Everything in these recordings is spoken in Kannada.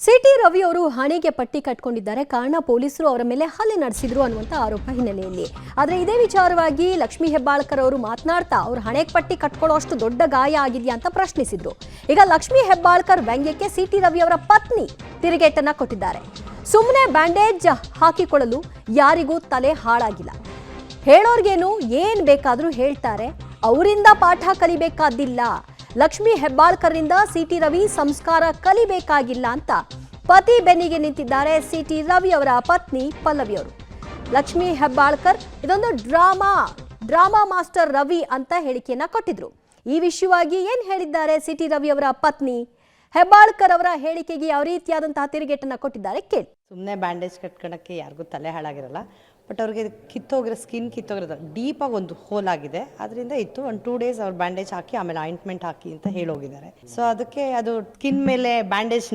ಸಿಟಿ ರವಿ ಅವರು ಹಣೆಗೆ ಪಟ್ಟಿ ಕಟ್ಕೊಂಡಿದ್ದಾರೆ. ಕಾರಣ ಪೊಲೀಸರು ಅವರ ಮೇಲೆ ಹಲ್ಲೆ ನಡೆಸಿದ್ರು ಅನ್ನುವಂತ ಆರೋಪ ಹಿನ್ನೆಲೆಯಲ್ಲಿ. ಆದರೆ ಇದೇ ವಿಚಾರವಾಗಿ ಲಕ್ಷ್ಮೀ ಹೆಬ್ಬಾಳ್ಕರ್ ಅವರು ಮಾತನಾಡ್ತಾ ಅವರು ಹಣೆಗೆ ಪಟ್ಟಿ ಕಟ್ಕೊಳ್ಳೋ ಅಷ್ಟು ದೊಡ್ಡ ಗಾಯ ಆಗಿದೆಯಾ ಅಂತ ಪ್ರಶ್ನಿಸಿದ್ರು. ಈಗ ಲಕ್ಷ್ಮೀ ಹೆಬ್ಬಾಳ್ಕರ್ ವ್ಯಂಗ್ಯಕ್ಕೆ ಸಿಟಿ ರವಿ ಅವರ ಪತ್ನಿ ತಿರುಗೇಟನ್ನ ಕೊಟ್ಟಿದ್ದಾರೆ. ಸುಮ್ಮನೆ ಬ್ಯಾಂಡೇಜ್ ಹಾಕಿಕೊಳ್ಳಲು ಯಾರಿಗೂ ತಲೆ ಹಾಳಾಗಿಲ್ಲ. ಹೇಳೋರ್ಗೇನು ಏನ್ ಬೇಕಾದ್ರೂ ಹೇಳ್ತಾರೆ, ಅವರಿಂದ ಪಾಠ ಕಲಿಬೇಕಾದಿಲ್ಲ. ಲಕ್ಷ್ಮೀ ಹೆಬ್ಬಾಳ್ಕರ್ರಿಂದ ಸಿಟಿ ರವಿ ಸಂಸ್ಕಾರ ಕಲಿಬೇಕಾಗಿಲ್ಲ ಅಂತ ಪತಿ ಬೆನ್ನಿಗೆ ನಿಂತಿದ್ದಾರೆ ಸಿಟಿ ರವಿ ಅವರ ಪತ್ನಿ ಪಲ್ಲವಿ ಅವರು. ಲಕ್ಷ್ಮೀ ಹೆಬ್ಬಾಳ್ಕರ್ ಇದೊಂದು ಡ್ರಾಮಾ ಮಾಸ್ಟರ್ ರವಿ ಅಂತ ಹೇಳಿಕೆಯನ್ನ ಕೊಟ್ಟಿದ್ರು. ಈ ವಿಷಯವಾಗಿ ಏನ್ ಹೇಳಿದ್ದಾರೆ ಸಿಟಿ ರವಿ ಅವರ ಪತ್ನಿ? ಹೆಬ್ಬಾಳ್ಕರ್ ಅವರ ಹೇಳಿಕೆಗೆ ಯಾವ ರೀತಿಯಾದಂತಹ ತಿರುಗೇಟನ್ನ ಕೊಟ್ಟಿದ್ದಾರೆ ಕೇಳಿ. ಸುಮ್ಮನೆ ಬ್ಯಾಂಡೇಜ್ ಕಟ್ಕೊಳಕ್ಕೆ ಯಾರಿಗೂ ತಲೆ ಹಾಳಾಗಿರಲ್ಲ, ಬಟ್ ಅವ್ರಿಗೆ ಸ್ಕಿನ್ ಕಿತ್ತೋಗಿರೋದು ಡೀಪಾಗಿ ಒಂದು ಹೋಲ್ ಆಗಿದೆ, ಅದರಿಂದ ಇತ್ತು. ಒಂದು 2 days ಅವ್ರು ಬ್ಯಾಂಡೇಜ್ ಹಾಕಿ ಆಮೇಲೆ ಆಯಿಂಟ್ಮೆಂಟ್ ಹಾಕಿ ಅಂತ ಹೇಳೋಗಿದ್ದಾರೆ. ಸೊ ಅದಕ್ಕೆ ಅದು ಸ್ಕಿನ್ ಮೇಲೆ ಬ್ಯಾಂಡೇಜ್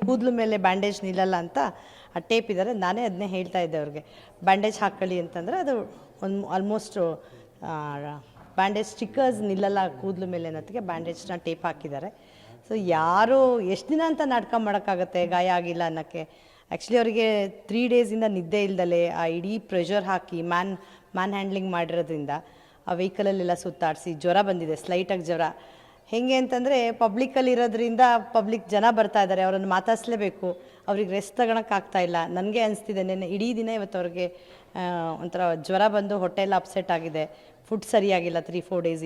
ಕೂದಲು ಮೇಲೆ ಬ್ಯಾಂಡೇಜ್ ನಿಲ್ಲಲ್ಲ ಅಂತ ಆ ಟೇಪ್ ಇದ್ದಾರೆ. ನಾನೇ ಅದನ್ನೇ ಹೇಳ್ತಾ ಇದ್ದೆ ಅವ್ರಿಗೆ, ಬ್ಯಾಂಡೇಜ್ ಹಾಕೊಳ್ಳಿ ಅಂತಂದರೆ ಅದು ಒಂದು ಆಲ್ಮೋಸ್ಟ್ ಬ್ಯಾಂಡೇಜ್ ಸ್ಟಿಕ್ಕರ್ಸ್ ನಿಲ್ಲಲ್ಲ ಕೂದಲು ಮೇಲೆ ಅನ್ನೋದಕ್ಕೆ ಬ್ಯಾಂಡೇಜ್ನ ಟೇಪ್ ಹಾಕಿದ್ದಾರೆ. ಸೊ ಯಾರು ಎಷ್ಟು ದಿನ ಅಂತ ನಾಟಕ ಮಾಡೋಕ್ಕಾಗತ್ತೆ ಗಾಯ ಆಗಿಲ್ಲ ಅನ್ನೋಕ್ಕೆ. ಆ್ಯಕ್ಚುಲಿ ಅವರಿಗೆ 3 days ನಿದ್ದೆ ಇಲ್ದಲೆ ಆ ಇಡೀ ಪ್ರೆಷರ್ ಹಾಕಿ ಮ್ಯಾನ್ ಹ್ಯಾಂಡ್ಲಿಂಗ್ ಮಾಡಿರೋದ್ರಿಂದ ಆ ವೆಹಿಕಲಲ್ಲೆಲ್ಲ ಸುತ್ತಾಡಿಸಿ ಜ್ವರ ಬಂದಿದೆ, ಸ್ಲೈಟಾಗಿ ಜ್ವರ. ಹೇಗೆ ಅಂತಂದರೆ ಪಬ್ಲಿಕ್ಕಲ್ಲಿ ಇರೋದ್ರಿಂದ ಪಬ್ಲಿಕ್ ಜನ ಬರ್ತಾ ಇದ್ದಾರೆ, ಅವರನ್ನು ಮಾತಾಡಿಸ್ಲೇಬೇಕು, ಅವ್ರಿಗೆ ರೆಸ್ಟ್ ತಗೊಳಕ್ಕಾಗ್ತಾ ಇಲ್ಲ. ನನಗೆ ಅನಿಸ್ತಿದೆ ನೆನ್ನೆ ಇಡೀ ದಿನ ಇವತ್ತು ಅವ್ರಿಗೆ ಒಂಥರ ಜ್ವರ ಬಂದು ಹೊಟ್ಟೆ ಎಲ್ಲ ಅಪ್ಸೆಟ್ ಆಗಿದೆ, ಫುಡ್ ಸರಿಯಾಗಿಲ್ಲ 3-4 days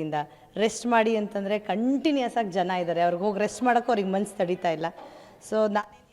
ರೆಸ್ಟ್ ಮಾಡಿ ಅಂತಂದರೆ ಕಂಟಿನ್ಯೂಸ್ ಆಗಿ ಜನ ಇದ್ದಾರೆ, ಅವ್ರಿಗೆ ಹೋಗಿ ರೆಸ್ಟ್ ಮಾಡೋಕ್ಕೂ ಅವ್ರಿಗೆ ಮನ್ಸು ತಡೀತಾ ಇಲ್ಲ. ಸೊ